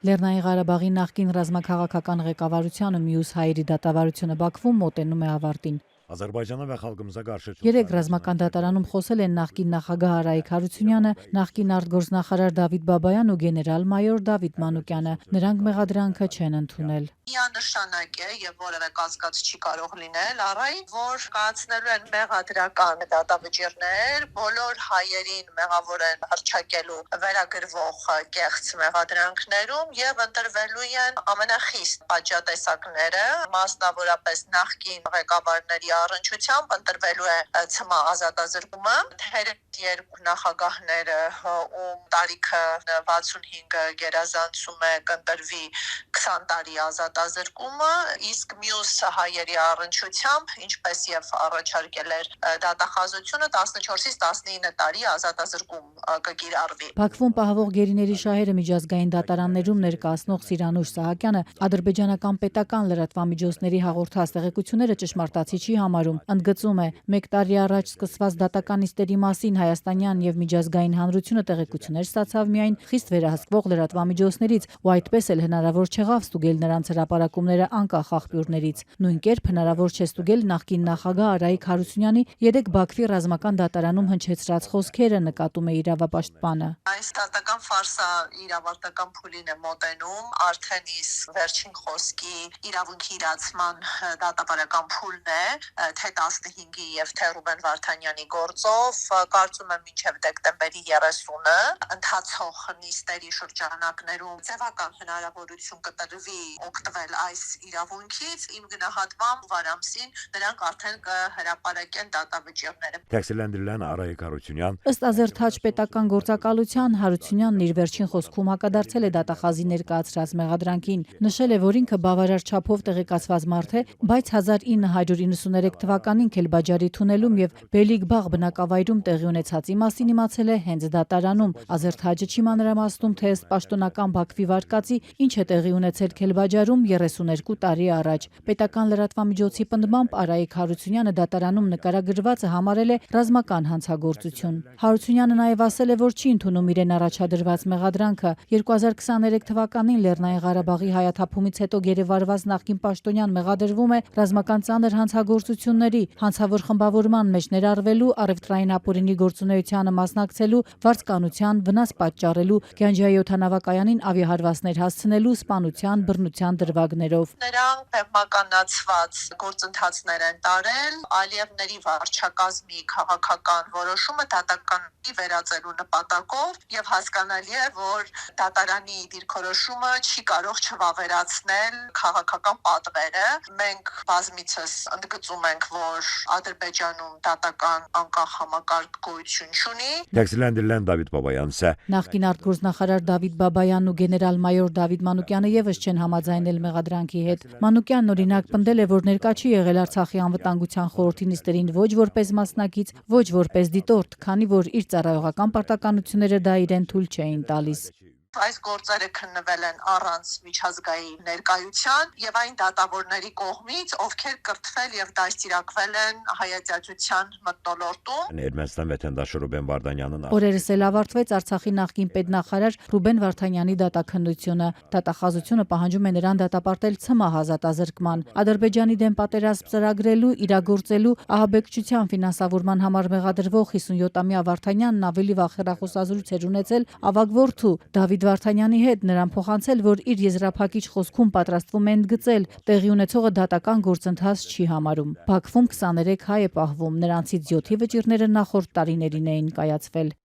Լեռնային Ղարաբաղի նախկին ռազմաքաղաքական ղեկավարությանը մյուս հայերի դատավարությունը Բաքվում մոտենում է ավարտին։ Երեկ ռազմական դատարանում խոսել են նախկին նախագահ Արայիկ Հարությունյանը, նախկին արտգործնախարար Դավիթ Բաբայան ու գեներալ-մայոր Դավիթ Մանուկյանը։ Նրանք մեղադրանքը չեն ընդունել։ Միանշանակ է եւ որևէ կասկած չի կարող լինել առայն, որ կայացնելու են մեղադրական դատավճիռներ, բոլոր հայերին մեղավոր են հռչակելու վերագրվող կեղծ մեղադրանքներում եւ ընտրվելու են ամենախիստ պատժատեսակները, մասնավորապես նախկին ղեկավարների առնչությամբ ընտրվելու է ՑՄ ազատազրկումը, երկու նախագահները ում տարիքը 65 գերազանցում է կընտրվի 20 տարի ազատազրկումը, իսկ մյուս հայերի առնչությամբ, ինչպես եւ առաջարկել էր դատախազությունը 14-ից 19 տարի ազատազրկում կկիրառվի։ Բաքվում պահվող գերիների շահերը միջազգային դատարաններում ներկայացնող Սիրանուշ Սահակյանը ադրբեջանական պետական լրատվամիջոցների հաղորդած տեղեկությունները ճշմարտացի չի համարում։ Ընդգծում է, մեկ տարի առաջ սկսված դատական նիստերի մասին հայաստանյան եւ միջազգային հանրությունը տեղեկություններ ստացավ միայն խիստ վերահսկվող լրատվամիջոցներից, ու այդպես էլ հնարավոր չեղավ ստուգել նրանց հրապարակումները անկախ աղբյուրներից։ Նույն կերպ հնարավոր չէ ստուգել նախկին նախագահ Արայիկ Հարությունյանի երեք Բաքվի ռազմական դատարանում հնչեցրած խոսքերը, նկատում է իրավապաշտպանը։ Այս դատական ֆարսը իր ավարտական փուլին է մոտենում, արդեն իսկ վերջին խոսքի իրավունքի իրացման դատաբարական փուլն է, թե 15-ի եւ թե Ռուբեն Վարդանյանի գործով, կարծում եմ մինչև դեկտեմբերի 30-ը ընթացող նիստերի շրջանակներում ձևական հնարավորություն կտրվի օգտվել այս իրավունքից, իմ գնահատմամբ հունվար ամսին նրանք արդեն կհրապարակեն դատավճիռները։ Թեքստիլանդրիլան Արայիկ Հարությունյան Ըստ Ազերթաջ պետական գործակալության Հարությունյանն իր վերջին խոսքում հակադարձել է դատախազի ներկայացրած մեղադրանքին, նշել է, որ ինքը բավարար չափով տեղեկացված մարդ է, բայց 1993 թվականին Քելբաջարի թունելում եւ Բելիգբաղ բնակավայրում տեղի ունեցածի մասին իմացել է հենց դատարանում։ Ազերթաջը չի մանրամասնում, թե ըստ պաշտոնական Բաքվի վարկածի ինչ է տեղի ունեցել Քելբաջարում 32 տարի առաջ։ Պետական լրատվամիջոցի պնդմամբ Արայիկ Հարությունյանը դատարանում նկարագրվածը համարել է ռազմական հանցագործություն։ Հարությունյանը նաև ասել է, որ չի ընդունում իրեն առաջադրված մեղադրանքը։ 2023 թվականին Լեռնային Ղարաբաղի հայաթափումից հետո գերեվարված նախկին պաշտոնյան մեղադրվում է ռազմական ծանր հանցագործությունների, հանցավոր խմբավորման մեջ ներառվելու, առևտրային ապօրինի գործունեությանը մասնակցելու, վարձկանության, վնաս պատճառելու, Գյանջայի օդանավակայանին ավիահարվածներ հասցնելու, սպանության, բռնության դրվագներով։ Նրանք բեմականացված գործընթացներ են տարել, Ալիևների վարչակազմի քաղաքական որոշումը դատականի վերածելու նպատակով եւ հասկանալի է, որ դատարանի դիրքորոշումը չի կարող չվավերացնել քաղաքական պատվերը։ Մենք բազմիցս ընդգծում ենք, որ Ադրբեջանում դատական անկախ համակարգ գոյություն չունի։ Թեքստիլանդրիլան Դավիթ Բաբայանցը Նախկին արտգործնախարար Դավիթ Բաբայանն ու գեներալ-մայոր Դավիթ Մանուկյանը եւս չեն համաձայնել մեղադրանքի հետ։ Մանուկյանն օրինակ պնդել է, որ ներկա չի եղել Արցախի անվտանգության խորհրդի նիստերին ոչ որպես մասնակից, ոչ որպես դիտորդ, քանի որ իր ծառայողական պարտականությունները դա իրեն թույլ չէին տալիս։ Այս գործերը քննվել են առանց միջազգային ներկայության եւ այն դատավորների կողմից, ովքեր կրթվել եւ դաստիարակվել են հայատյացության մթնոլորտում։ Էրմենստան վեթենդաշ Ռուբեն Վարդանյանն Օրերս էլ ավարտվեց Արցախի նախկին պետնախարար Ռուբեն Վարդանյանի դատաքննությունը։ Դատախազությունը պահանջում է նրան դատապարտել ՑՄ ազատազրկման, Ադրբեջանի դեմ պատերազմ ծրագրելու, իրագործելու, ահաբեկչության ֆինանսավորման համար մեղադրվող 57-ամյա Վարդանյանն ավելի վաղ հեռախոսազրույց էր ունեցել ավագ որդու Դավիթ Վարդանյանի հետ, նրան փոխանցել, որ իր եզրափակիչ խոսքում պատրաստվում է ընդգծել, տեղի ունեցողը դատական գործընթաց չի համարում։ Բաքվում 23 հայ է պահվում, նրանցից 7-ի վճիռները նախորդ տարիներին էին կայացվել։